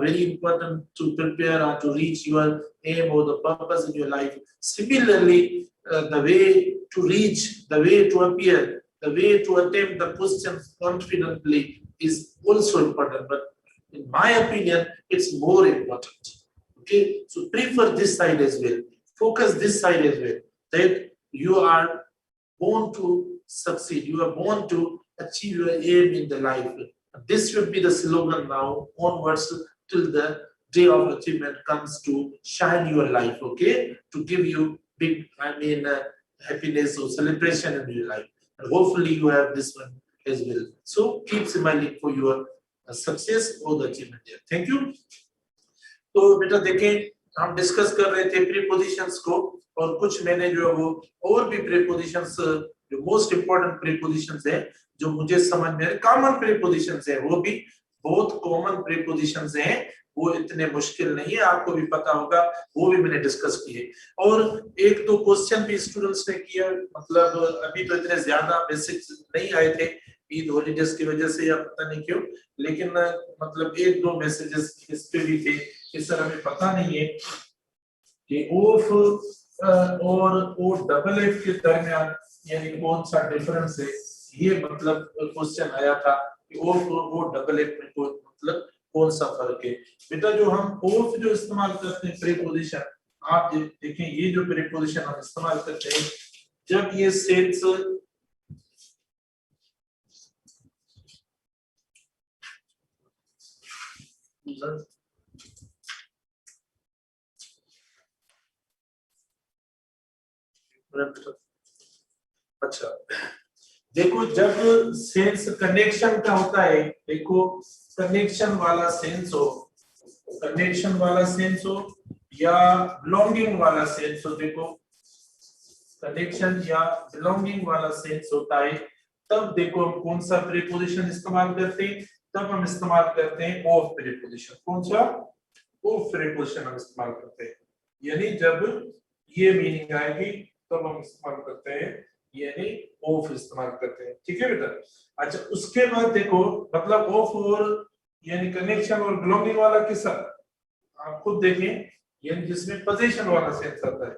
very important to prepare or to reach your aim or the purpose in your life. Similarly, the way to reach, the way to appear, the way to attempt the questions confidently is also important. But in my opinion, it's more important. Okay, so prefer this side as well. Focus this side as well. That you are born to succeed. You are born to achieve your aim in the life. This should be the slogan now onwards till the day of achievement comes to shine your life. Okay, to give you big, happiness or celebration in your life. And hopefully you have this one as well. So keep smiling for your success or the achievement there. Thank you. तो बेटा देखें हम discuss कर रहे थे prepositions को और कुछ मैंने जो है वो और भी प्रीपोजिशंस जो मोस्ट इंपॉर्टेंट प्रीपोजिशंस है जो मुझे समझ में कॉमन प्रीपोजिशंस है वो भी बहुत कॉमन प्रीपोजिशंस हैं वो इतने मुश्किल नहीं है आपको भी पता होगा वो भी मैंने डिस्कस किए और एक दो क्वेश्चन भी स्टूडेंट्स ने किया मतलब अभी तो इतने ज्यादा बेसिक्स नहीं आए थे ईद हॉलीडेज की वजह से या पता नहीं क्यों लेकिन मतलब एक दो मैसेजेस इस पे भी थे इस तरह हमें पता नहीं है कि ऑफ और ओ डबल एफ के दरमियान यानी कौन सा डिफरेंस है ये मतलब क्वेश्चन आया था कि ऑफ और ओ डबल एफ में मतलब कौन सा फर्क है बेटा जो हम ऑफ जो इस्तेमाल करते हैं प्रीपोजिशन आप देखें ये जो प्रीपोजिशन हम इस्तेमाल करते हैं जब ये सेंस अच्छा देखो जब सेंस कनेक्शन का होता है देखो कनेक्शन वाला सेंस हो या बिलोंगिंग वाला सेंस हो देखो कनेक्शन या बिलोंगिंग वाला सेंस होता है तब देखो हम कौन सा प्रीपोजिशन इस्तेमाल करते हैं तब हम इस्तेमाल करते हैं ऑफ प्रीपोजिशन कौन सा ऑफ प्रीपोजिशन हम इस्तेमाल करते हैं यानी जब ये मीनिंग आएगी तब हम इस्तेमाल करते हैं यानी ऑफ इस्तेमाल करते हैं ठीक है बेटा अच्छा उसके बाद देखो मतलब ऑफ और यानी कनेक्शन और बिलोंगिंग वाला किसका आप खुद देखें यानी जिसमें पोजीशन वाला सेंस आता है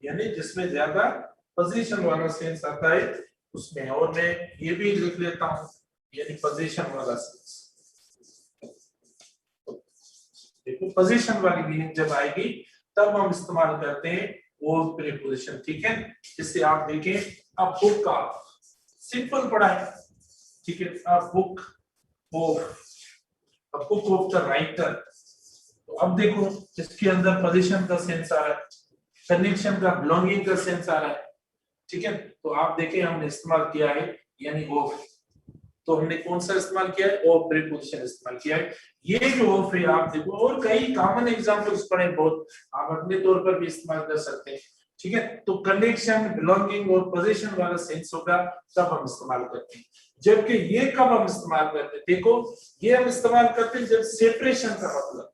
यानी जिसमें ज्यादा पोजीशन वाला सेंस आता है उसमें और मैं ये भी लिख लेता हूं यानी पोजीशन वाला सेंस देखो पोजीशन वाली मीनिंग जब आएगी तब हम इस्तेमाल करते हैं ऑफ प्रीपोजिशन ठीक है जिससे आप देखें अब बुक का सिंपल पढ़ा है ठीक है अब बुक ऑफ द राइटर तो अब देखो इसके अंदर पोजीशन का सेंस आ रहा है कनेक्शन का बिलोंगिंग का सेंस आ रहा है ठीक है तो आप देखें हमने इस्तेमाल किया है यानी ऑफ तो हमने कौन सा इस्तेमाल किया है ऑफ प्रीपोजिशन इस्तेमाल किया है ये जो ऑफ है आप देखो और कई कॉमन एग्जांपल्स पढ़े बहुत आप अपने तौर पर भी इस्तेमाल कर सकते हैं ठीक है तो कनेक्शन बिलोंगिंग और पोजीशन वाला सेंस होगा तब हम इस्तेमाल करते हैं जबकि ये कब हम इस्तेमाल करते हैं देखो ये हम इस्तेमाल करते हैं जब सेपरेशन का मतलब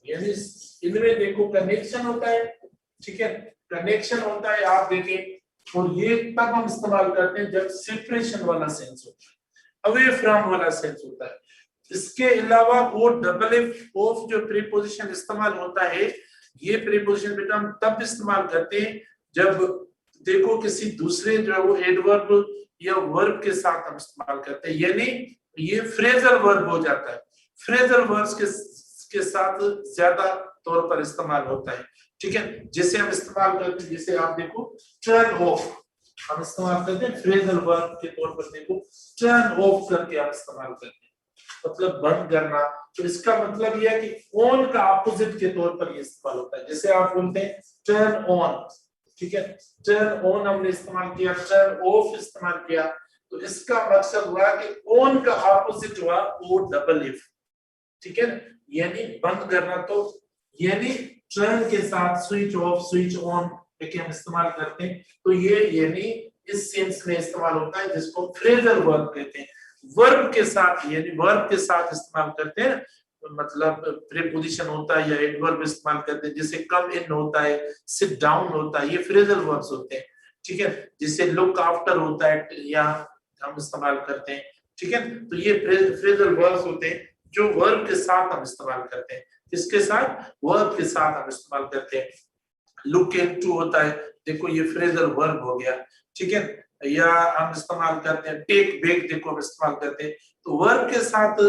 यानी इनमें देखो कनेक्शन होता है ठीक है कनेक्शन होता है आप देखें और ये तब हम इस्तेमाल करते हैं जब सेपरेशन वाला सेंस होता है अवे फ्रॉम वाला सेंस होता है इसके अलावा वो डबल एफ ऑफ जो प्रीपोजिशन इस्तेमाल होता है ये प्रीपोजिशन बेटा हम तब इस्तेमाल करते हैं जब देखो किसी दूसरे जो है वो एडवर्ब या वर्ब के साथ हम इस्तेमाल करते हैं यानी ये फ्रेजल वर्ब हो जाता है फ्रेजल वर्ब्स के साथ ज्यादा तौर पर इस्तेमाल होता है ठीक है जिसे हम इस्तेमाल करते हैं जैसे आप देखो टर्न ऑफ हम इस्तेमाल करते हैं फ्रेजल वर्ब के तौर पर देखो टर्न ऑफ करके हम इस्तेमाल करते हैं मतलब बंद करना तो इसका मतलब यह है कि ऑन का ऑपोजिट के तौर पर ये इस्तेमाल होता है जैसे आप बोलते हैं टर्न ऑन ठीक है टर्न ऑन हमने इस्तेमाल किया टर्न ऑफ इस्तेमाल किया तो इसका मकसद हुआ कि ऑन का ऑपोजिट हुआ ओ डबल एफ ठीक है यानी बंद करना तो यानी टर्न के साथ स्विच ऑफ स्विच ऑन के हम इस्तेमाल करते हैं तो ये यानी इस सेंस में इस्तेमाल होता है जिसको फ्रेजल वर्ब कहते हैं वर्ब के साथ यानी वर्ब के साथ इस्तेमाल करते हैं मतलब प्रीपोजिशन होता है या एडवर्ब इस्तेमाल करते हैं जैसे कम इन होता है सिट डाउन होता है ये फ्रेजल वर्ब्स होते हैं ठीक है जिसे लुक आफ्टर होता है या हम इस्तेमाल करते हैं ठीक है तो ये फ्रेजल वर्ब्स होते हैं जो वर्ब के साथ हम इस्तेमाल करते हैं, किसके साथ, वर्ब के साथ हम इस्तेमाल करते हैं। लुक इनटू होता है, देखो ये फ्रेजल वर्ब हो गया, ठीक है। या हम इस्तेमाल करते हैं टेक बैक, देखो हम इस्तेमाल करते हैं। तो वर्ब के साथ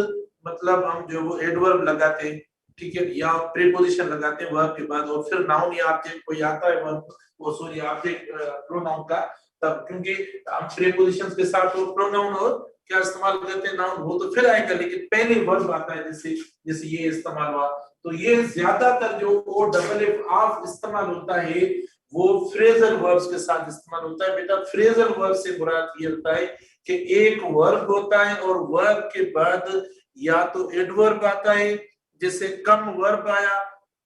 मतलब हम जो वो एडवर्ब लगाते हैं, ठीक है, या प्रीपोजिशन लगाते हैं वर्ब के बाद, और फिर नाउन या ऑब्जेक्ट कोई आता है वर्ब, वो सॉरी ऑब्जेक्ट प्रोनाउन का, तब क्योंकि हम प्रीपोजिशंस के साथ वो प्रोनाउन और क्या इस्तेमाल करते हैं, नाउन, वो तो फिर आएगा, लेकिन पहले वर्ब आता है, जैसे जैसे ये इस्तेमाल हुआ। तो ये ज्यादातर जो ओ डबल एफ ऑफ इस्तेमाल होता है वो फ्रेजल वर्ब्स के साथ इस्तेमाल होता है। बेटा फ्रेजल वर्ब से मुराद ये होता है कि एक वर्ब होता है और वर्ब के बाद या तो एडवर्ब आता है, जैसे कम वर्ब आया,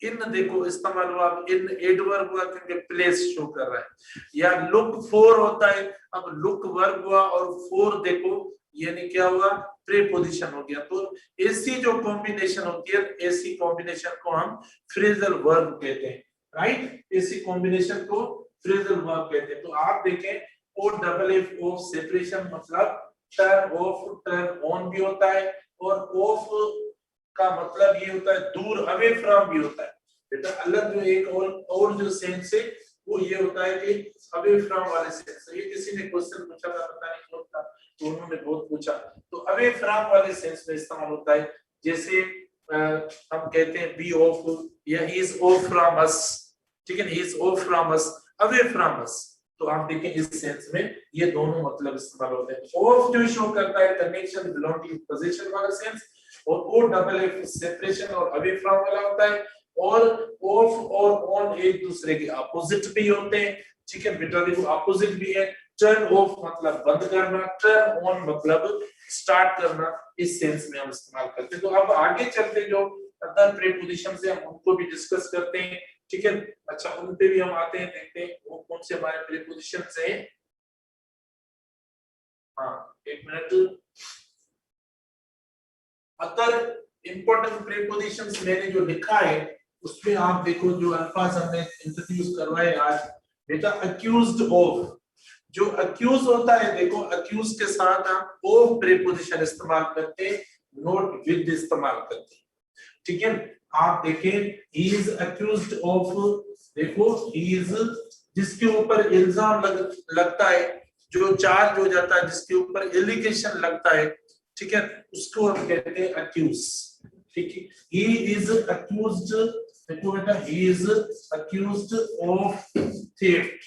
इन देखो इस्तेमाल हुआ, इन एडवर्ब हुआ क्योंकि प्लेस शो कर रहा है, या लुक फॉर होता है, अब लुक वर्ब हुआ और फॉर देखो यानी क्या हुआ, प्रीपोजिशन हो गया। तो ऐसी जो कॉम्बिनेशन होती है, ऐसी कॉम्बिनेशन को हम फ्रेजल वर्ब कहते हैं, राइट, ऐसी कॉम्बिनेशन को फ्रेजल वर्ब कहते हैं। तो आप देखें O double F of separation मतलब टर्न ऑफ, टर्न ऑन भी होता है, और ऑफ का मतलब ये होता है दूर, अवे फ्रॉम भी होता है। बेटा अलग जो एक और जो सेंस है वो ये होता है कि अवे फ्रॉम वाले सेंस। ये किसी ने क्वेश्चन पूछा था, पता नहीं कौन था, तो उन्होंने बहुत पूछा, तो अवे फ्रॉम वाले सेंस में इस्तेमाल होता है। जैसे हम कहते हैं बी ऑफ या he is of from us, ठीक है, he is of from us, away from us. तो आप देखें इस सेंस में ये दोनों मतलब इस्तेमाल होते हैं। ऑफ जो शो करता है कनेक्शन, बिलोंगिंग, पोजीशन वाला सेंस, और ओ डबल एफ सेपरेशन और अवे फ्रॉम वाला होता है। और ऑफ और ऑन एक दूसरे के अपोजिट भी होते हैं, ठीक है बेटा, देखो अपोजिट भी है। टर्न ऑफ मतलब बंद करना, टर्न ऑन मतलब स्टार्ट करना, इस सेंस में हम इस्तेमाल करते हैं। तो अब आगे चलते जो अदर प्रीपोजिशन से हम उनको भी डिस्कस करते हैं, ठीक है। अच्छा उन पे भी हम आते हैं, देखते हैं वो कौन से हमारे प्रीपोजिशन है। हाँ एक मिनट, अदर इंपॉर्टेंट प्रीपोजिशंस मैंने जो लिखा है उसमें आप देखो जो अल्फाज हमने इंट्रोड्यूस करवाए आज। बेटा अक्यूज्ड ऑफ, जो अक्यूज होता है, देखो अक्यूज के साथ हम ऑफ प्रीपोजिशन इस्तेमाल करते हैं, नॉट विद इस्तेमाल करते हैं, ठीक है। आप देखें ही इज अक्यूज्ड ऑफ, देखो ही इज जिसके ऊपर इल्जाम लगता है, जो चार्ज हो जाता है, जिसके ऊपर एलिगेशन लगता है, ठीक है, उसको हम कहते हैं अक्यूज, ठीक है। ही इज अक्यूज्ड, देखो बेटा he is accused of theft,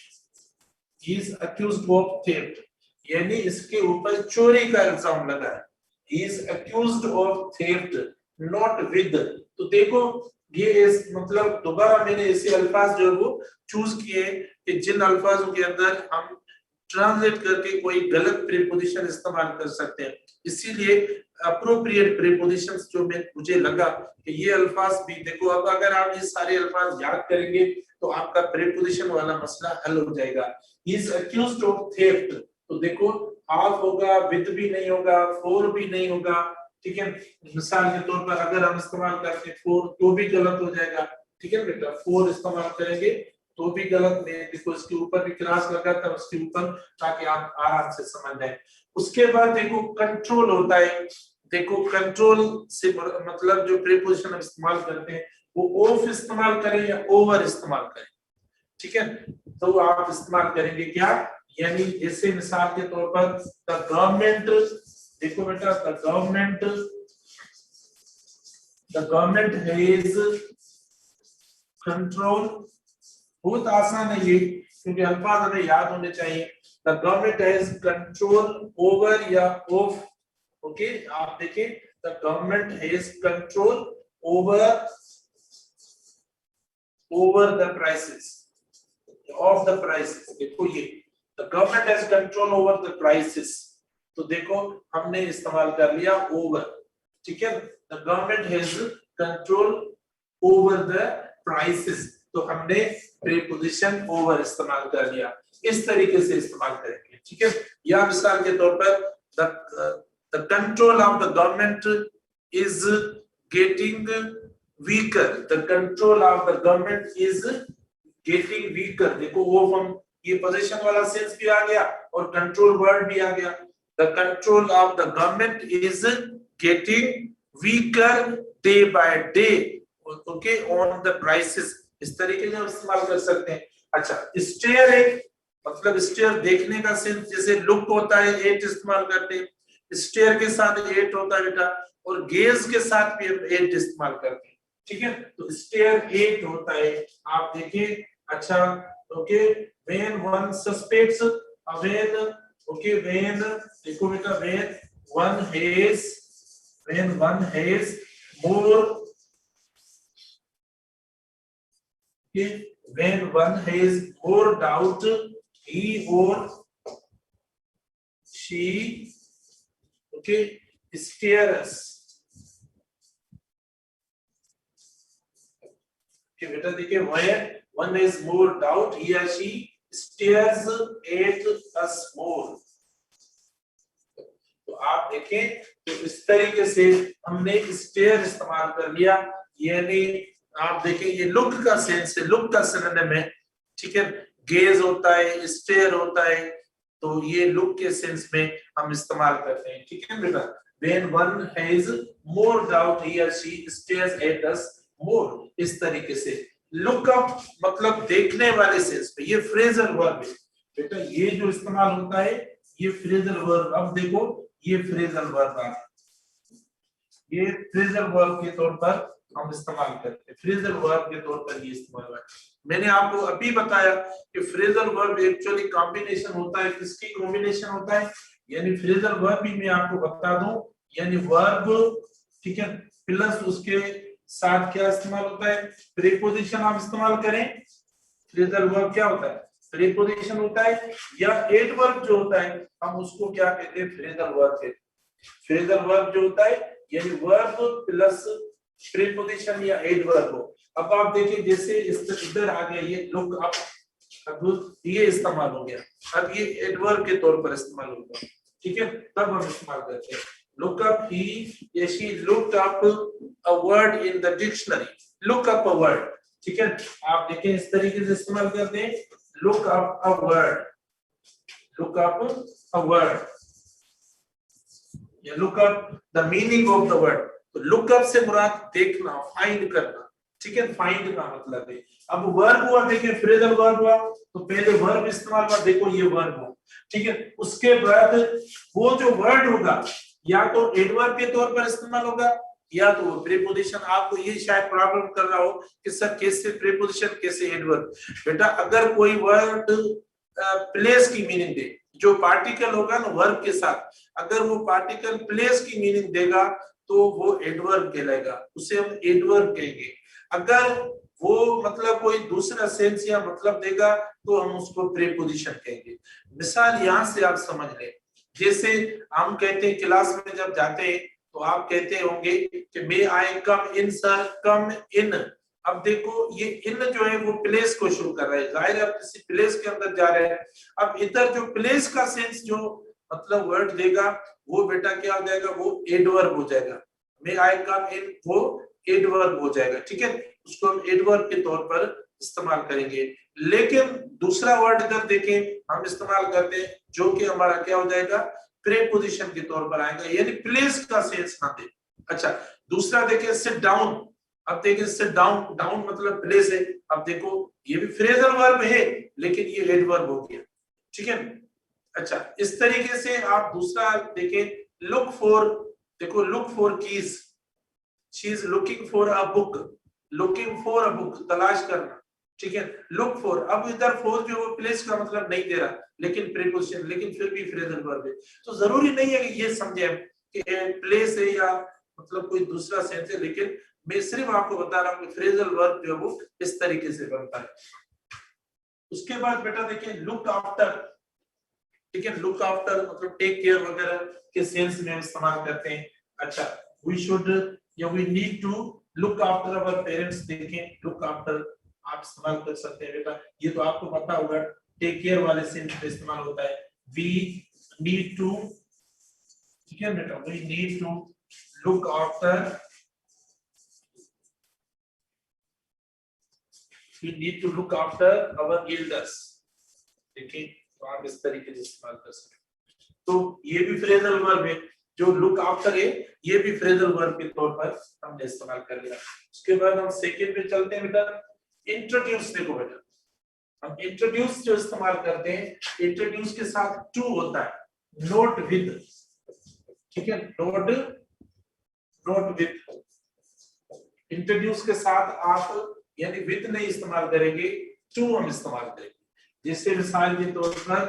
he is accused of theft, यानी इसके ऊपर चोरी का इल्जाम लगा है। He is accused of theft not with. तो देखो ये इस मतलब दोबारा मैंने ऐसे अल्फाज जो वो चूज किए कि जिन अल्फाजों के अंदर हम ट्रांसलेट करके कोई गलत प्रीपोजिशन इस्तेमाल कर सकते हैं, इसीलिए अप्रोप्रिएट प्रीपोजिशंस जो मुझे लगा कि ये अल्फाज भी देखो। अब अगर आप ये सारे अल्फाज याद करेंगे तो आपका प्रीपोजिशन वाला मसला हल हो जाएगा। He is accused of theft, तो देखो ऑफ होगा, विद भी नहीं होगा, फॉर भी नहीं होगा, ठीक है। मिसाल के तौर पर अगर हम इस्तेमाल करते हैं फॉर तो भी गलत हो जाएगा, ठीक है बेटा, फॉर इस्तेमाल करेंगे तो भी गलत नहीं, देखो इसके ऊपर भी क्रॉस लगा था उसके ऊपर, ताकि आप आराम से समझ जाए। उसके बाद देखो कंट्रोल होता है, देखो कंट्रोल से मतलब जो प्रीपोजिशन हम इस्तेमाल करते हैं वो ऑफ इस्तेमाल करें या ओवर इस्तेमाल करें, ठीक है। तो आप इस्तेमाल करेंगे क्या, यानी जैसे मिसाल के तौर पर द गवर्नमेंट, देखो बेटा द गवर्नमेंट हैज कंट्रोल, बहुत आसान है ये क्योंकि अल्फाज हमें याद होने चाहिए। The government has control over या ऑफ, ओके। आप देखें the government has control over the prices, of the prices, देखो ये the government has control over the prices, तो देखो हमने इस्तेमाल कर लिया ओवर, ठीक है। The government has control over the prices, तो हमने प्रीपोजिशन ओवर इस्तेमाल कर लिया। इस तरीके से इस्तेमाल करेंगे, ठीक है। या मिसाल के तौर पर the control of the government is getting weaker, the control of the government is getting weaker, देखो वो हम ये पोजीशन वाला सेंस भी आ गया और कंट्रोल वर्ड भी आ गया। The control of the government is getting weaker day by day, okay, on the prices, इस तरीके से हम इस्तेमाल कर सकते हैं। अच्छा, स्टेयर है, मतलब स्टेयर देखने का सेंस, जैसे लुक होता है एट इस्तेमाल करते हैं, स्टेयर के साथ एट होता है बेटा, और गेज के साथ भी हम एट इस्तेमाल करते हैं, ठीक है। तो स्टेयर एट होता है, आप देखिए। अच्छा, okay, when one suspects, when, okay, when, देखो बेटा, when one has more, when one has more doubt, he or she, okay, stares, okay बेटा देखिए, when one has more doubt, he or she stares at us more। तो आप देखें, तो इस तरीके से हमने स्टेयर इस्तेमाल कर लिया, यानी आप देखें ये लुक का सेंस है, लुक का सिनोनिम है, ठीक है। गेज होता है, स्टेयर होता है, तो ये लुक के सेंस में हम इस्तेमाल करते हैं, ठीक है बेटा। When one has more doubt, he or she stares at us more, इस तरीके से। लुक अप मतलब देखने वाले सेंस में, ये फ्रेजल वर्ब है बेटा, ये जो इस्तेमाल होता है ये फ्रेजल वर्ब। अब देखो ये फ्रेजल वर्ब है, ये फ्रेजल वर्ब के तौर पर हम इस्तेमाल करते हैं, फ्रेजल वर्ब के तौर पर ये इस्तेमाल होता है। मैंने आपको अभी बताया कि फ्रेजल वर्ब एक्चुअली कॉम्बिनेशन होता है, किसकी कॉम्बिनेशन होता है, यानी फ्रेजल वर्ब भी मैं आपको बता दूं, यानी वर्ब, ठीक है, प्लस उसके साथ क्या इस्तेमाल होता है, प्रीपोजिशन आप इस्तेमाल करें। फ्रेजल वर्ब क्या होता है, प्रीपोजिशन होता है, या एडवर्ब जो होता है हम उसको क्या कहते हैं, फ्रेजल वर्ब कहते हैं। फ्रेजल वर्ब जो होता है यानी वर्ब प्लस प्रीपोजिशन या एडवर्ब हो। अब आप देखिए, जैसे इधर आ गया ये लुक अप, अब ये इस्तेमाल हो गया, अब ये एडवर्ब के तौर पर इस्तेमाल होगा, ठीक है, तब हम इस्तेमाल करते हैं। लुक अप, ही या she looked up a word in the dictionary, look up a word, ठीक है। आप देखिए इस तरीके से इस्तेमाल करते हैं, look up a word, look up a word, या look up the meaning of the word. तो लुक अप से मुराद देखना, फाइंड करना, ठीक है, फाइंड का मतलब है। अब वर्ब हुआ, देखिए फ्रेजल वर्ब हुआ, तो पहले वर्ब इस्तेमाल हुआ, देखो ये वर्ब हुआ, ठीक है। उसके बाद वो जो वर्ड होगा या तो एडवर्ब के तौर पर इस्तेमाल होगा, या तो वो प्रीपोजिशन। आपको ये शायद प्रॉब्लम कर रहा हो कि सर कैसे प्रीपोजिशन कैसे एडवर्ब। बेटा अगर कोई वर्ड प्लेस की मीनिंग दे, जो पार्टिकल होगा ना वर्ब के साथ, अगर वो पार्टिकल प्लेस की मीनिंग देगा तो वो एडवर्ब कहलाएगा, उसे हम एडवर्ब कहेंगे। अगर वो मतलब कोई दूसरा सेंस या मतलब देगा तो हम उसको प्रीपोजिशन कहेंगे। मिसाल यहां से आप समझ लें, जैसे हम कहते हैं क्लास में जब जाते हैं तो आप कहते होंगे कि मे आई कम इन सर, कम इन। अब देखो ये इन जो है वो प्लेस को शो कर रहा है, जाहिर है आप किसी प्लेस के अंदर जा रहे हैं। अब इधर जो प्लेस का सेंस जो मतलब वर्ड देगा वो बेटा क्या हो जाएगा, वो एडवर्ब हो जाएगा। मे आई कम इन वो एडवर्ब हो जाएगा, ठीक है, उसको हम एडवर्ब के तौर पर इस्तेमाल करेंगे। लेकिन दूसरा वर्ड इधर देखें हम इस्तेमाल करते हैं जो कि हमारा क्या हो जाएगा, प्रीपोजिशन के तौर पर आएगा, यानी प्लेस का सेंस ना दे। अच्छा, दूसरा देखिए सिट डाउन। अब देखिए सिट डाउन, डाउन मतलब प्लेस है। अब देखो ये भी फ्रेजल वर्ब है लेकिन ये एडवर्ब हो गया, ठीक है। अच्छा, इस तरीके से आप दूसरा देखें, लुक फॉर, देखो look for keys, she is looking for a book, looking for a book तलाश करना, ठीक है। लुक फॉर, अब इधर फॉर जो वो प्लेस का मतलब नहीं दे रहा लेकिन प्रीपोजिशन, लेकिन फिर भी फ्रेजल वर्ब है। तो जरूरी नहीं है कि ये समझे कि प्लेस है या मतलब कोई दूसरा सेंस है, लेकिन मैं सिर्फ आपको बता रहा हूँ कि फ्रेजल वर्ब जो है वो इस तरीके से बनता है। उसके बाद बेटा देखिए लुक आफ्टर, ठीक है, लुक आफ्टर मतलब टेक केयर वगैरह के सेंस में इस्तेमाल करते हैं। अच्छा, वी शुड या we need to look after our parents, देखें लुक आफ्टर आप इस्तेमाल कर सकते हैं बेटा, ये तो आपको पता होगा, टेक केयर वाले सेंस में इस्तेमाल होता है। वी नीड टू, ठीक है बेटा, we need to look after, we need to look after our elders, देखिए तो आप इस तरीके से इस्तेमाल कर सकते हैं। तो ये भी फ्रेजल वर्ब है, जो लुक आफ्टर है ये भी फ्रेजल वर्ब के तौर पर हमने इस्तेमाल कर लिया। उसके बाद हम सेकंड पे चलते हैं बेटा, इंट्रोड्यूस। देखो बेटा, हम इंट्रोड्यूस जो इस्तेमाल करते हैं, इंट्रोड्यूस के साथ टू होता है, नोट विद, ठीक है, नोट विद। इंट्रोड्यूस के साथ आप यानी विद नहीं इस्तेमाल करेंगे, टू हम इस्तेमाल करेंगे। जैसे मिसाल के तौर पर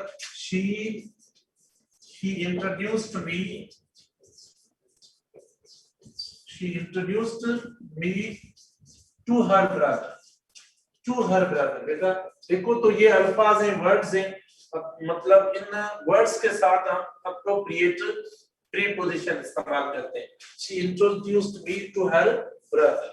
he introduced me to her brother, बेटा देखो तो ये अल्फाज हैं, वर्ड्स हैं, मतलब इन वर्ड्स के साथ हम अप्रोप्रिएट प्रीपोजिशन इस्तेमाल करते हैं। she introduced me to her brother,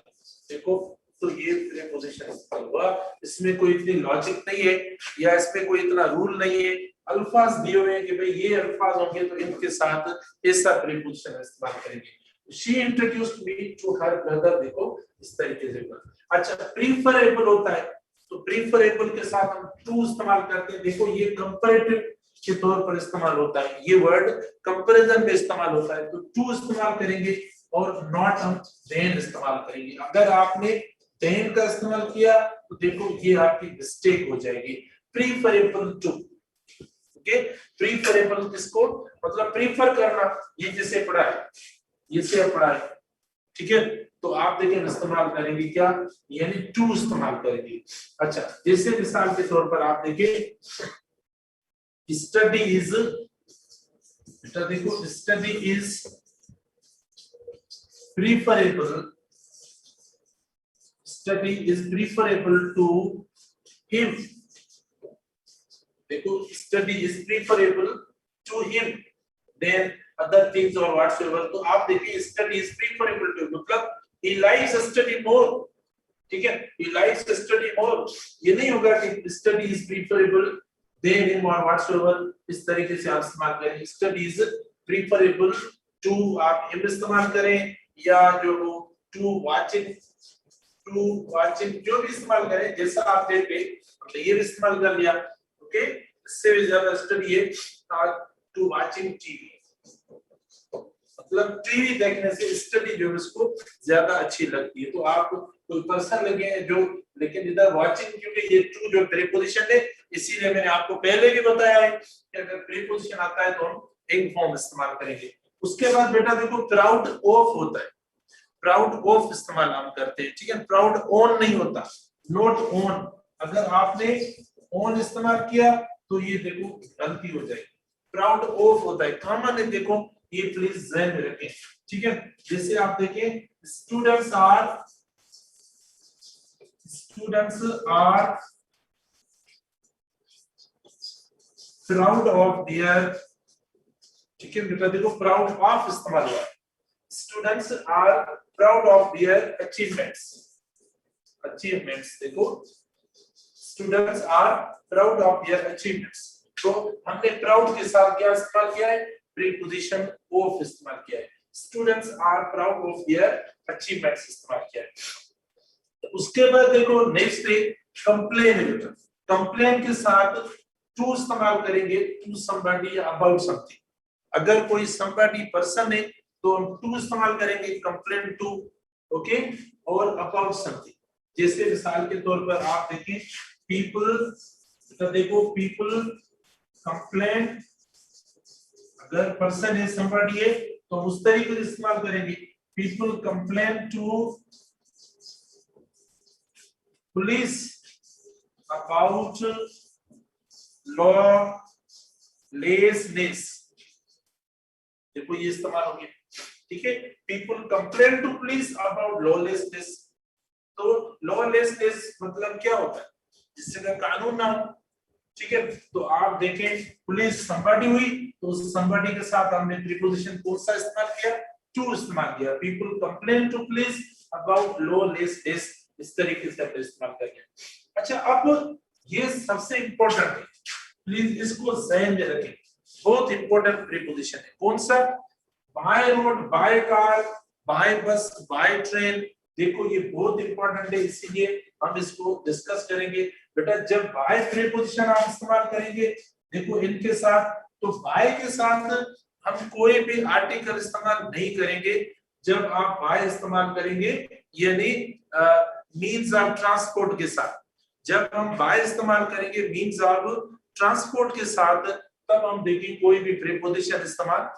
देखो तो ये प्रीपोजिशन इस्तेमाल हुआ। इसमें कोई इतनी लॉजिक नहीं है या इसमें कोई इतना रूल नहीं है, अल्फाज दिए हुए हैं कि भाई ये अल्फाज होंगे तो इनके साथ ऐसा प्रीपोजिशन इस्तेमाल करेंगे। she introduced me to her brother, देखो इस तरीके से। अच्छा, प्रीफरेबल होता है तो प्रीफरेबल के साथ हम टू इस्तेमाल करते हैं। देखो ये कंपैरेटिव के तौर पर इस्तेमाल होता है, ये वर्ड कंपैरिजन में इस्तेमाल होता है, तो टू इस्तेमाल करेंगे और नॉट हम देन इस्तेमाल करेंगे। अगर आपने देन का इस्तेमाल किया तो देखो ये आपकी मिस्टेक हो जाएगी। प्रीफरेबल टू, ओके, प्रीफरेबल किसको मतलब प्रीफर करना, ये जिसे पढ़ा है, ये से पढ़ा है, ठीक है, तो आप देखिए इस्तेमाल करेंगे क्या, यानी टू इस्तेमाल करेंगे। अच्छा, जैसे मिसाल के तौर पर आप देखिए स्टडी इज, बेटा देखो study is preferable, study is preferable to him, देखो study is preferable to him then other things or whatsoever। तो आप देखिए स्टडी इज प्रीफरेबल टू, मतलब he likes study more, ठीक है, he likes study more। ये नहीं होगा कि study is preferable than him or whatsoever, इस तरीके से आप इस्तेमाल करें। study is preferable to आप him इस्तेमाल करें या जो to watching जो भी इस्तेमाल करें, जैसा आप देखे तो ये भी इस्तेमाल कर लिया, ओके। इससे भी ज्यादा स्टडी है टू वाचिंग टीवी, मतलब टीवी देखने से स्टडी जो है उसको ज्यादा अच्छी लगती है। तो आप कोई पर्सन लगे जो, लेकिन इधर वाचिंग क्योंकि ये टू जो प्रीपोजिशन है, इसीलिए मैंने आपको पहले भी बताया है कि अगर प्रीपोजिशन आता है तो हम एक फॉर्म इस्तेमाल करेंगे। उसके बाद बेटा देखो प्राउड ऑफ होता है, प्राउड ऑफ इस्तेमाल हम करते हैं, ठीक है, प्राउड ऑन नहीं होता, नॉट ऑन। अगर आपने ऑन इस्तेमाल किया तो ये देखो गलती हो जाएगी, प्राउड ऑफ होता है, कॉमन है, देखो ये प्लीज ध्यान में रखें, ठीक है। जैसे आप देखें students are proud of their, ठीक है बेटा देखो प्राउड ऑफ इस्तेमाल हुआ है, students are proud of their achievements, देखो students are proud of their achievements. तो हमने प्राउड के साथ क्या इस्तेमाल किया है, प्रीपोजिशन ऑफ इस्तेमाल किया है, students are proud of their achievements इस्तेमाल किया है। तो उसके बाद देखो नेक्स्ट है कंप्लेन, कंप्लेन के साथ टू इस्तेमाल करेंगे, टू समबडी या अबाउट समथिंग। अगर कोई समबडी पर्सन है तो हम टू इस्तेमाल करेंगे, कंप्लेन टू, ओके, और अबाउट समथिंग। जैसे मिसाल के तौर पर आप देखिए पीपल, तो देखो पीपल कंप्लेन, अगर पर्सन है समबडी है तो उस तरीके से इस्तेमाल करेंगे, people complain to police about lawlessness, देखो ये इस्तेमाल हो गया, ठीक है, people complain to police about lawlessness. तो लॉलेसनेस मतलब क्या होता है, जिससे कानून ना हो, ठीक है। तो आप देखें पुलिस समबडी हुई तो उस समबडी के साथ हमने प्रीपोजिशन कौन सा इस्तेमाल किया, टू इस्तेमाल किया, people complain to police about lawlessness, इस तरीके से हमने इस्तेमाल किया। अच्छा, अब ये सबसे इंपॉर्टेंट है, प्लीज इसको ध्यान में रखें, बहुत इंपॉर्टेंट प्रीपोजिशन है, कौन सा, by road, by car, by bus, by train. देखो ये बहुत इंपॉर्टेंट है, इसीलिए हम इसको डिस्कस करेंगे। बेटा जब बाय प्रीपोजिशन आप इस्तेमाल करेंगे, देखो इनके साथ, तो बाय के साथ हम कोई भी आर्टिकल इस्तेमाल नहीं करेंगे जब आप बाय इस्तेमाल करेंगे, यानी मीन्स ऑफ ट्रांसपोर्ट के साथ। जब हम बाय इस्तेमाल करेंगे मीन्स ऑफ ट्रांसपोर्ट के साथ, तब हम देखिए कोई भी प्रीपोजिशन इस्तेमाल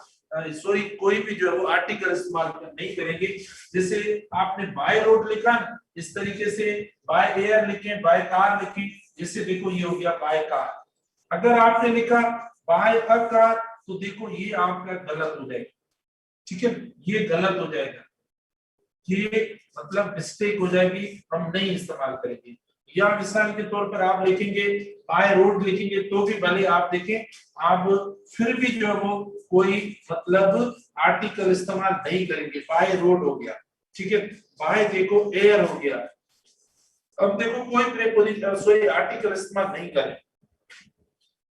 सॉरी कोई भी जो है वो आर्टिकल इस्तेमाल नहीं करेंगे। जैसे आपने बाय रोड लिखा, इस तरीके से बाय एयर लिखें, बाय कार लिखें, जैसे देखो ये हो गया बाय कार। अगर आपने लिखा बाय अ कार, तो देखो ये आपका गलत हो जाएगा, ठीक है, ये गलत हो जाएगा, ये मतलब मिस्टेक हो जाएगी, हम नहीं इस्तेमाल करेंगे। या मिसाल के तौर पर आप लिखेंगे बाय रोड लिखेंगे तो भी भले आप देखें, आप फिर भी जो है वो कोई मतलब आर्टिकल इस्तेमाल नहीं करेंगे। बाय रोड हो गया, ठीक है, बाय देखो एयर हो गया। अब देखो कोई प्रीपोजिशन सॉरी आर्टिकल इस्तेमाल नहीं करें,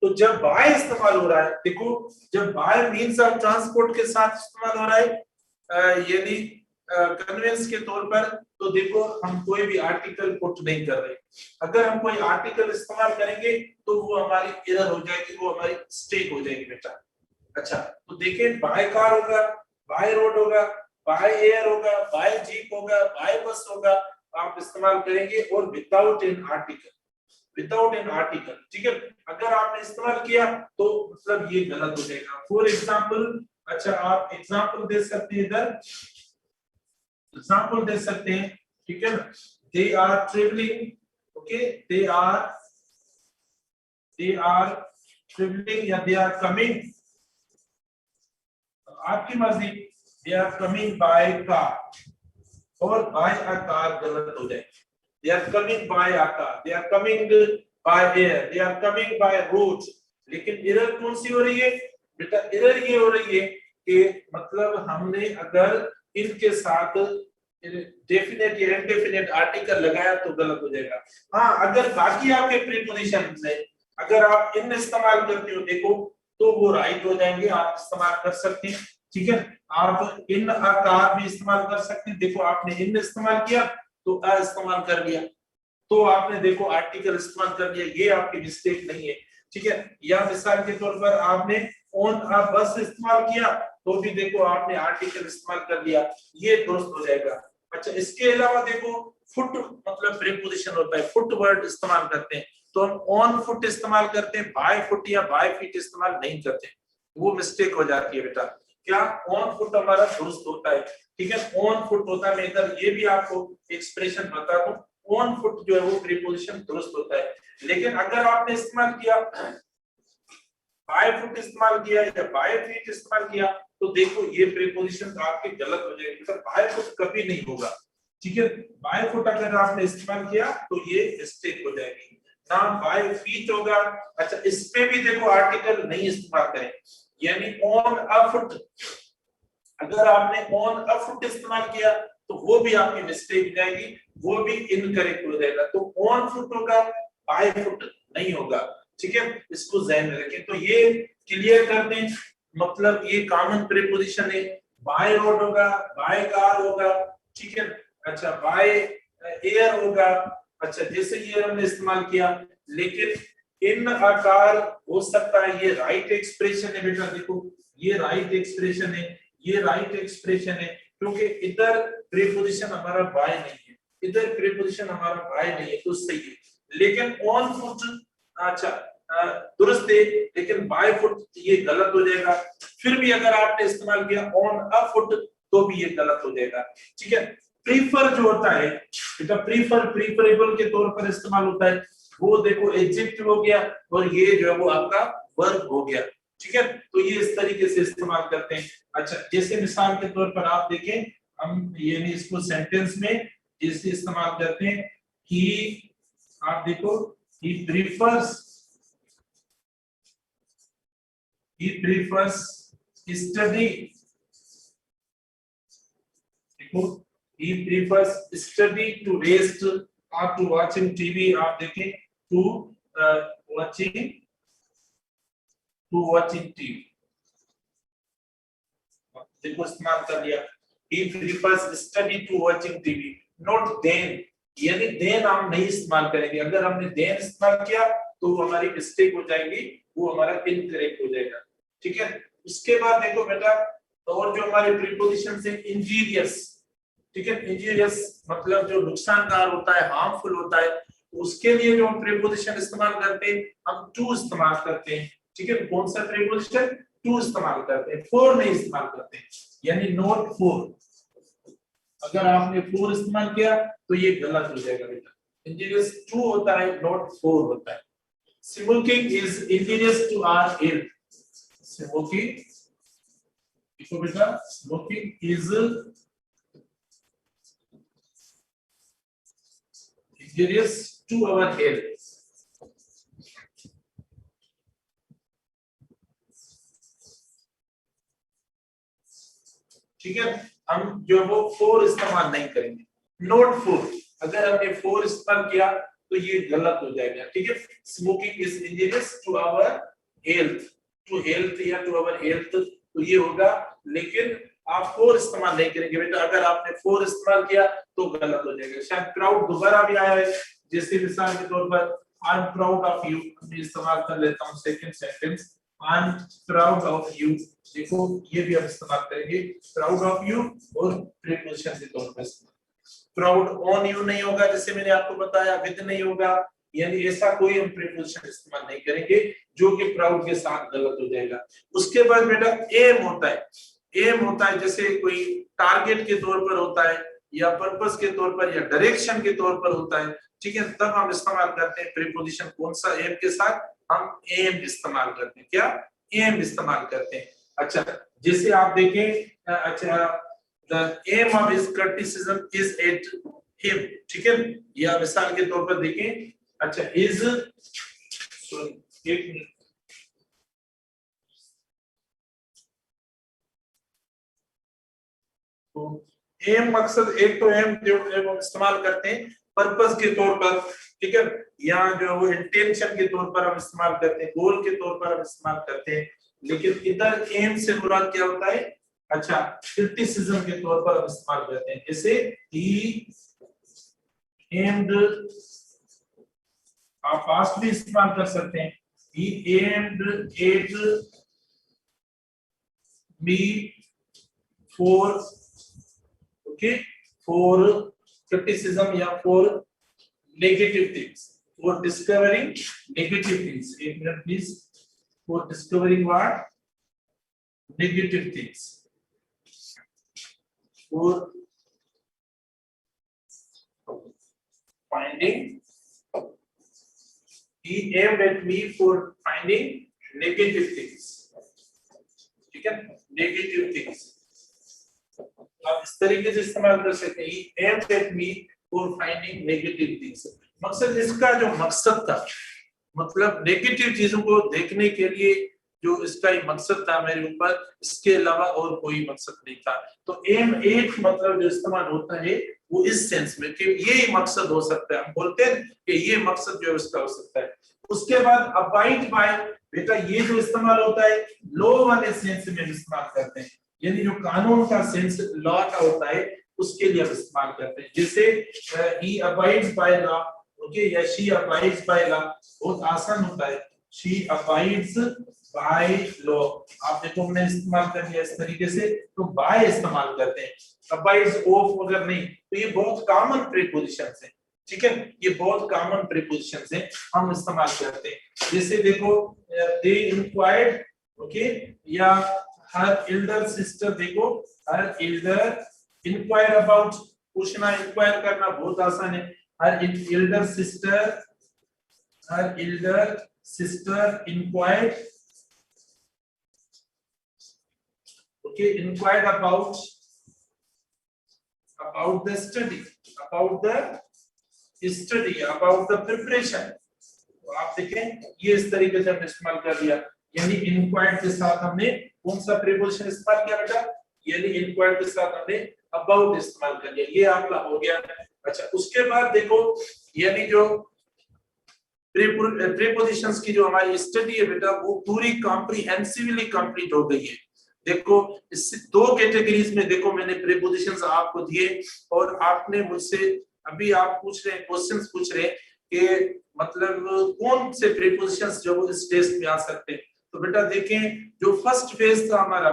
तो जब बाय इस्तेमाल हो रहा है, देखो जब बाय मींस ऑफ ट्रांसपोर्ट के साथ इस्तेमाल हो रहा है यानी कन्वेंस के तौर पर, तो देखो हम कोई भी आर्टिकल पुट नहीं कर रहे। अगर हम कोई आर्टिकल इस्तेमाल करेंगे तो वो हमारी एरर हो जाएगी, वो हमारी मिस्टेक हो जाएगी बेटा। अच्छा, तो देखिए बाय कार होगा, बाय रोड होगा, बाय एयर होगा, बाय जीप होगा, बाय बस होगा, आप इस्तेमाल करेंगे, और without an article, without an article, ठीक है। अगर आपने इस्तेमाल किया तो मतलब ये गलत हो जाएगा। फॉर एग्जांपल, अच्छा आप एग्जांपल दे सकते हैं, इधर एग्जांपल दे सकते हैं, ठीक है ना। They are travelling, okay, they are travelling या दे आर कमिंग, आपकी मर्जी, they are coming by car, और बाय अ कार गलत हो जाएगा। They are coming by a car, they are coming by air, they are coming by road। लेकिन error कौन सी हो रही है बेटा? एरर ये हो रही है कि मतलब हमने अगर इनके साथ डेफिनेट या इंडेफिनेट आर्टिकल लगाया तो गलत हो जाएगा। हाँ, अगर बाकी आपके प्रीपोजिशन में अगर आप इन इस्तेमाल करते हो देखो, तो वो राइट हो जाएंगे, आप इस्तेमाल कर सकते हैं, ठीक है। आप इन अ कार भी इस्तेमाल कर सकते हैं, देखो आपने इन इस्तेमाल किया तो अ इस्तेमाल कर लिया, तो आपने देखो आर्टिकल इस्तेमाल कर लिया, ये आपकी मिस्टेक नहीं है, ठीक है। या मिसाल के तौर पर आपने ऑन अ बस इस्तेमाल किया तो भी देखो आपने आर्टिकल इस्तेमाल कर लिया, ये दुरुस्त हो जाएगा। अच्छा, इसके अलावा देखो फुट मतलब प्रीपोजिशन होता है, फुट वर्ड इस्तेमाल करते हैं, तो हम ऑन फुट इस्तेमाल करते हैं, बाय फुट या बाय फीट इस्तेमाल नहीं करते, वो मिस्टेक हो जाती है बेटा। क्या ऑन फुट हमारा दुरुस्त होता है, ठीक है, ऑन फुट होता है। मैं इधर ये भी आपको एक्सप्रेशन बता दूं, ऑन फुट जो है वो प्रीपोजिशन दुरुस्त होता है। लेकिन अगर आपने इस्तेमाल किया बाय फुट इस्तेमाल किया या बाय फीट इस्तेमाल किया, तो देखो ये प्रीपोजिशन आपके गलत हो जाएंगे, तो बाय फुट कभी नहीं होगा, ठीक है। बाय फुट अगर आपने इस्तेमाल किया तो ये मिस्टेक हो जाएगी ना, बाय फीट होगा। अच्छा, इस पे भी देखो आर्टिकल नहीं इस्तेमाल करें, यानी ऑन अ फुट, अगर आपने ऑन अ फुट इस्तेमाल किया तो वो भी आपकी मिस्टेक हो जाएगी, वो भी इनकरेक्ट हो जाएगा। तो ऑन फुट होगा, बाय फुट नहीं होगा, ठीक है, इसको ध्यान में रखें। तो ये क्लियर कर दें, मतलब ये कॉमन प्रीपोजिशन है, बाय रोड होगा, बाय कार होगा, ठीक है। अच्छा, बाय एयर होगा, अच्छा जैसे ये हमने इस्तेमाल किया। लेकिन इन आकार हो सकता है, ये राइट एक्सप्रेशन है बेटा, देखो ये राइट एक्सप्रेशन है, ये राइट एक्सप्रेशन है, क्योंकि इधर प्रीपोजिशन हमारा बाय नहीं है, इधर प्रीपोजिशन हमारा बाय नहीं है, तो सही है। लेकिन ऑन फुट अच्छा दुरुस्त है, लेकिन बाय फुट ये गलत हो जाएगा। फिर भी अगर आपने इस्तेमाल किया ऑन अ फुट तो भी ये गलत हो जाएगा, ठीक है। प्रीफर जो होता है बेटा, प्रीफर प्रीफरेबल के तौर पर इस्तेमाल होता है, वो देखो एडजेक्टिव हो गया, और ये जो है वो आपका वर्ब हो गया, ठीक है। तो ये इस तरीके से इस्तेमाल करते हैं। अच्छा, जैसे मिसाल के तौर पर आप देखें, हम ये नहीं इसको सेंटेंस में जैसे इस्तेमाल करते हैं कि आप देखो he prefers study, देखो he prefers study to rest or to watching TV, आप देखें to watching TV, देखो इस्तेमाल कर लिया। he prefers study to watching TV, not then, यानी देन हम नहीं इस्तेमाल करेंगे। अगर हमने देन इस्तेमाल किया तो वो हमारी मिस्टेक हो जाएगी, वो हमारा इनकरेक्ट हो जाएगा, ठीक है। उसके बाद देखो बेटा, और जो हमारे प्रीपोजिशन है इंजीरियस, ठीक है, इंजीरियस मतलब जो नुकसानकार होता है, हार्मफुल होता है, उसके लिए जो हम प्रीपोजिशन इस्तेमाल करते हैं हम टू इस्तेमाल करते हैं, ठीक है। कौन सा प्रीपोजिशन? टू इस्तेमाल करते हैं, फोर नहीं इस्तेमाल करते हैं, यानी नॉट फोर। अगर आपने फोर इस्तेमाल किया तो ये गलत हो जाएगा बेटा। इंजीरियस टू होता है, नॉट फोर होता है। Smoking is injurious to our health. Smoking, देखो बेटा, smoking is injurious to our health। ठीक है, हम जो वो फोर इस्तेमाल नहीं करेंगे, नोट फोर। अगर हमने फोर इस्तेमाल किया तो ये गलत हो जाएगा, ठीक है। Smoking is injurious to our health, to health या टू आवर हेल्थ, तो ये होगा। लेकिन आप फोर इस्तेमाल नहीं करेंगे बेटा। अगर आपने फोर इस्तेमाल किया तो गलत हो जाएगा। शायद प्राउड दोबारा भी आया है, जैसे मिसाल के तौर पर I am proud of you, मैं इस्तेमाल कर लेता हूँ second sentence, I am proud of you. देखो ये भी हम इस्तेमाल करेंगे, प्राउड ऑफ यू और प्रीपोजिशन के तौर पर। प्राउड ऑन यू नहीं होगा, जैसे मैंने आपको बताया, विद नहीं होगा, यानी ऐसा कोई हम प्रीपोजिशन इस्तेमाल नहीं करेंगे जो कि प्राउड के साथ गलत हो जाएगा। उसके बाद बेटा एम होता है। एम होता है जैसे कोई टारगेट के तौर पर होता है, या पर्पस के तौर पर, या डायरेक्शन के तौर पर होता है, ठीक है। तब हम इस्तेमाल करते हैं प्रीपोजिशन कौन सा? एम के साथ हम एम इस्तेमाल करते हैं। क्या? एम इस्तेमाल करते हैं। अच्छा, जैसे आप देखें, अच्छा, the aim of his criticism is at him, ठीक है। या मिसाल के तौर पर देखें, अच्छा, his, सॉरी एक मिनट, तो एम मकसद, एक तो एम जो हम इस्तेमाल करते हैं पर्पस के तौर पर, ठीक है, या जो वो इंटेंशन के तौर पर हम इस्तेमाल करते हैं, गोल के तौर पर हम इस्तेमाल करते हैं। लेकिन इधर एम से मुराद क्या होता है? अच्छा, क्रिटिसिज्म के तौर पर हम इस्तेमाल करते हैं। जैसे ही एम्ड, आप पास्ट भी इस्तेमाल कर सकते हैं, he aimed at me for, okay, for criticism या for negative things, for discovering negative things. एक minute please, for discovering what? Negative things, for finding, he aimed at me for finding negative things, ठीक है, negative things। आप इस तरीके से इस्तेमाल कर सकते हैं, he aimed at me for finding negative things। मकसद इसका जो मकसद था, मतलब नेगेटिव चीजों को देखने के लिए जो इसका ही मकसद था मेरे ऊपर, इसके अलावा और कोई मकसद नहीं था। तो एम एक मतलब जो इस्तेमाल होता है वो इस सेंस में कि ये ही मकसद हो सकता है, हम बोलते हैं कि ये मकसद जो है उसका हो सकता है। उसके बाद अबाइड बाय, बेटा ये जो इस्तेमाल होता है लॉ वाले सेंस में इस्तेमाल करते हैं, यानी जो कानून का सेंस लॉ का होता है उसके लिए हम इस्तेमाल करते हैं। जैसे ही अबाइड्स बाय लॉ, ओके, या शी अबाइड्स बाय लॉ, बहुत आसान होता है, शी अबाइड्स बाय लॉ। आप देखो हमने इस्तेमाल कर लिया इस तरीके से, तो बाय इस्तेमाल करते हैं, अबाइड्स ऑफ अगर नहीं, तो ये बहुत कॉमन प्रीपोजिशंस हैं, ठीक है, ये बहुत कॉमन प्रीपोजिशंस हैं, हम इस्तेमाल करते हैं। जैसे देखो दे इंक्वायर्ड, ओके, या हर एल्डर सिस्टर, देखो हर एल्डर इंक्वायर अबाउट, पूछना, इंक्वायर करना बहुत आसान है। हर Elder sister inquired, okay, inquired about the study, about the preparation। तो आप देखें ये इस तरीके से हमने इस्तेमाल कर लिया, यानी inquired के साथ हमने कौन सा प्रीपोजिशन इस्तेमाल किया बेटा? यानी inquired के साथ हमने about इस्तेमाल कर लिया, ये आपका हो गया। अच्छा, उसके बाद देखो, यानी जो प्रीपोजिशंस की जो हमारी स्टडी है बेटा, वो पूरी कॉम्प्रिहेंसिवली कंप्लीट हो गई है। देखो इससे दो कैटेगरीज में, देखो मैंने प्रीपोजिशंस आपको दिए, और आपने मुझसे अभी आप पूछ रहे हैं, क्वेश्चंस पूछ रहे हैं कि मतलब कौन से प्रीपोजिशंस जो इस टेस्ट में आ सकते हैं। तो बेटा देखें जो फर्स्ट फेज था हमारा,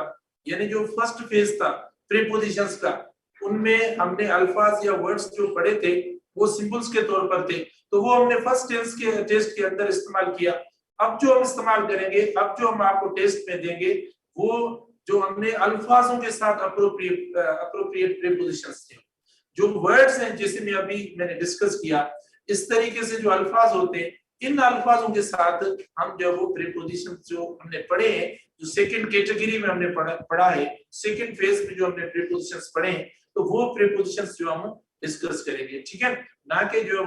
यानी जो फर्स्ट फेज था प्रीपोजिशंस का, उनमें हमने अल्फाज या वर्ड्स जो पढ़े थे वो सिंबल्स के तौर पर थे, तो वो हमने फर्स्ट टेस्ट के अंदर इस्तेमाल किया। अब जो हम इस्तेमाल करेंगे, अब जो हम आपको टेस्ट में देंगे, वो जो हमने अल्फाजों के साथ अप्रोप्रिएट प्रीपोजिशंस थे, जो वर्ड्स हैं जैसे मैं अभी मैंने डिस्कस किया, इस तरीके से जो अल्फाज होते हैं, इन अल्फाजों के साथ हम जो वो प्रीपोजिशन जो हमने पढ़े हैं, जो सेकंड कैटेगरी में हमने पढ़ा है, सेकंड फेज में जो हमने प्रीपोजिशंस पढ़े हैं, तो वो प्रीपोजिशंस जो हम डिस्कस करेंगे, ठीक है, ना कि जो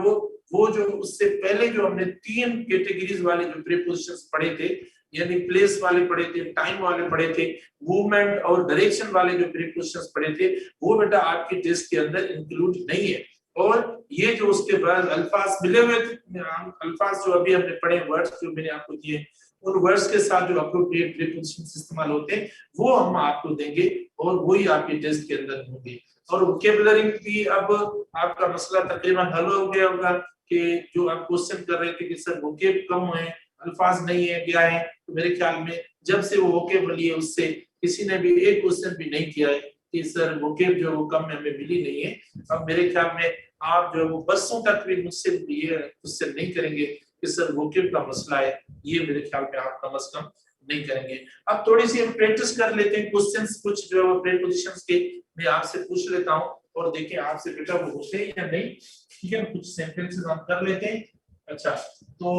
वो जो उससे पहले जो हमने 3 कैटेगरीज वाले जो प्रीपोजिशंस पढ़े थे, यानी प्लेस वाले पढ़े थे, टाइम वाले पढ़े थे, मूवमेंट और डायरेक्शन वाले जो प्रीपोजिशंस पढ़े थे, वो बेटा आपके टेस्ट के अंदर इंक्लूड नहीं है। और ये जो उसके बाद अल्फाज मिले हुए थे, अल्फाज जो अभी हमने पढ़े, वर्ड्स जो मैंने आपको दिए, उन वर्ड्स के साथ जो अप्रोप्रिएट प्रीपोजिशंस इस्तेमाल होते हैं वो हम आपको देंगे और वही आपके टेस्ट के अंदर होंगे। और वोकैबुलरी भी अब आपका मसला तकरीबन हल हो गया होगा कि जो आप क्वेश्चन कर रहे थे कि सर वोकैब कम है, अल्फाज नहीं है, क्या है, तो मेरे ख्याल में जब से वो वोकैबुलरी है उससे किसी ने भी एक क्वेश्चन भी नहीं किया है कि सर वोकैब जो वो कम हमें मिली नहीं है। अब मेरे ख्याल में आप जो वो बरसों तक भी मुझसे ये क्वेश्चन नहीं करेंगे कि सर वोकैब का मसला है, ये मेरे ख्याल में आप कम से कम नहीं करेंगे। अब थोड़ी सी हम प्रैक्टिस कर लेते हैं, क्वेश्चंस कुछ जो प्रीपोजिशंस के मैं आपसे पूछ लेता हूं और देखें आपसे बेटा वो होते हैं या नहीं, ठीक है, कुछ सेंटेंसेस हम कर लेते हैं। अच्छा, तो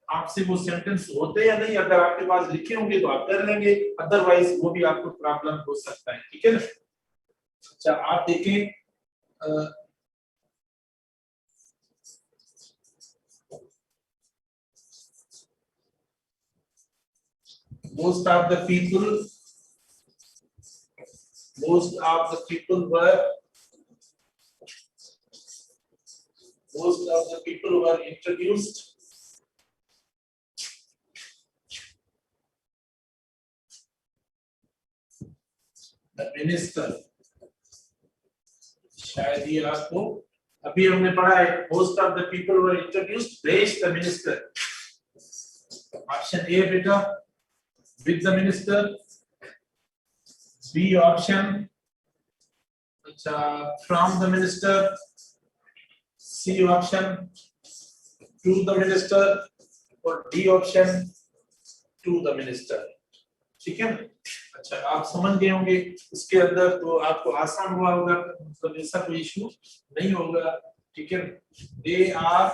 आपसे वो सेंटेंस होते या नहीं, अगर आपके पास लिखे होंगे तो आप कर लेंगे, अदरवाइज वो भी आपको प्रॉब्लम हो सकता है, ठीक है ना। अच्छा, आप देखें most of the people were introduced the minister, शायद ये आपको अभी हमने पढ़ा है, most of the people were introduced based the minister, option A बेटा with the minister, B option अच्छा from the minister, C option to the minister और D option to the minister, ठीक है। अच्छा, आप समझ गए होंगे इसके अंदर, तो आपको आसान हुआ होगा, मतलब ऐसा कोई इशू नहीं होगा, ठीक है। they are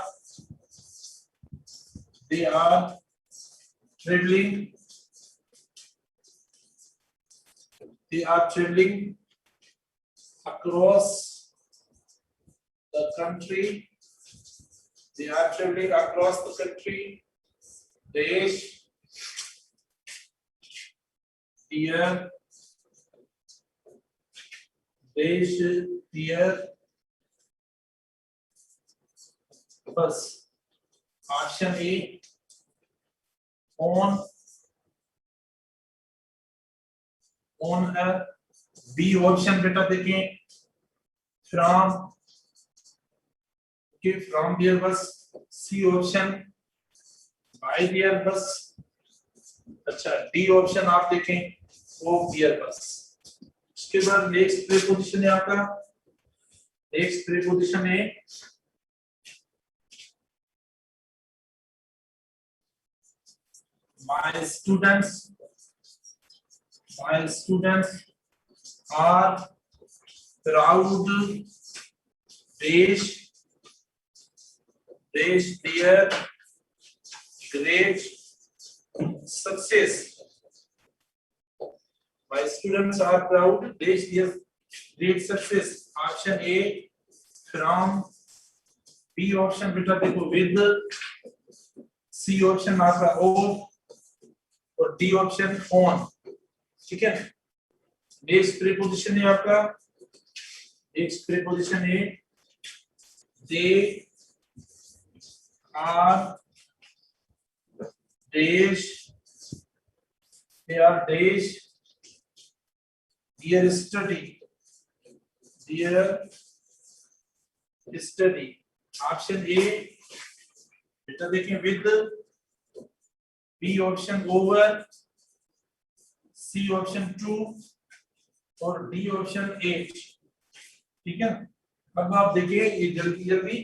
traveling across the country, देश बस, ऑप्शन ए ऑन है, बी ऑप्शन बेटा देखें फ्रॉम देयर बस, सी ऑप्शन बाय देयर बस, अच्छा डी ऑप्शन आप देखें ऑफ देयर बस। इसके बाद नेक्स्ट प्रीपोजिशन है आपका, नेक्स्ट प्रीपोजिशन है my students are proud देश their great success, my students are proud देश their great success, option A from, B option बेटा देखो with, C option आपका of और D ऑप्शन ऑन, ठीक है। नेक्स्ट प्रीपोजिशन है आपका, नेक्स्ट प्रीपोजिशन है दे आर देश dear study, ऑप्शन ए बेटा देखें with, B option over, C option to और डी ऑप्शन 8। ठीक है, अब आप देखिए ये जल्दी जल्दी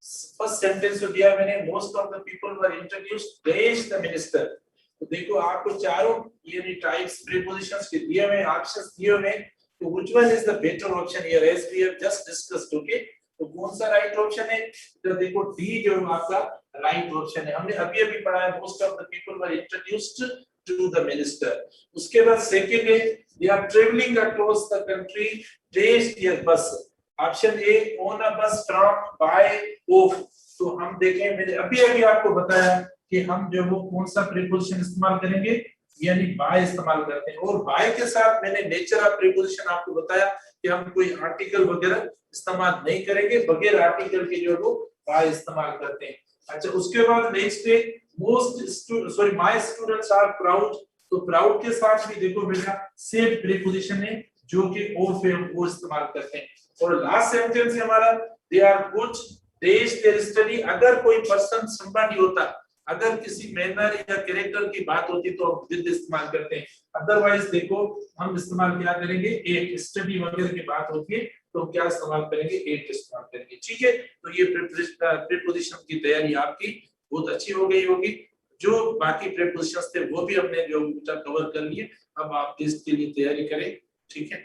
फर्स्ट सेंटेंस जो दिया मैंने, most of the people were introduced देश द मिनिस्टर। तो देखो आपको चारों ये टाइप्स प्रीपोजिशंस के दिए हुए ऑप्शंस दिए हुए, तो which one is the better option here as we have just discussed. Okay, तो कौन सा राइट ऑप्शन है? तो देखो डी जो आपका राइट ऑप्शन है, हमने अभी अभी पढ़ा है most of the people were introduced to the minister. उसके बाद सेकंड है they are travelling across the country देश here bus. Option A on a bus from bye of. तो हम देखें मैंने अभी अभी आपको बताया कि हम जो वो कौन सा प्रीपोजिशन इस्तेमाल करेंगे, यानी बाय इस्तेमाल करते हैं। और बाय के साथ मैंने नेचर ऑफ प्रीपोजिशन आपको बताया कि हम कोई आर्टिकल वगैरह इस्तेमाल नहीं करेंगे, बगैर आर्टिकल के जो वो बाय इस्तेमाल करते हैं। अच्छा, उसके बाद नेक्स्ट है most my students are proud. तो प्राउड के साथ भी देखो बेटा सेम प्रीपोजिशन है जो कि ऑफ है, वो इस्तेमाल करते हैं। और लास्ट सेंटेंस है हमारा दे आर गुड देश देयर स्टडी। अगर कोई पर्सन somebody होता, अगर किसी मैनर या कैरेक्टर की बात होती तो हम विद इस्तेमाल करते हैं, अदरवाइज देखो हम इस्तेमाल क्या करेंगे, एक स्टडी वगैरह की बात होती है तो क्या इस्तेमाल करेंगे, एक इस्तेमाल करेंगे। ठीक है, तो ये प्रीपोजिशन की तैयारी आपकी बहुत अच्छी हो गई होगी। जो बाकी प्रीपोजिशंस थे वो भी हमने जो कवर कर लिए। अब आप टेस्ट के लिए तैयारी करें। ठीक है।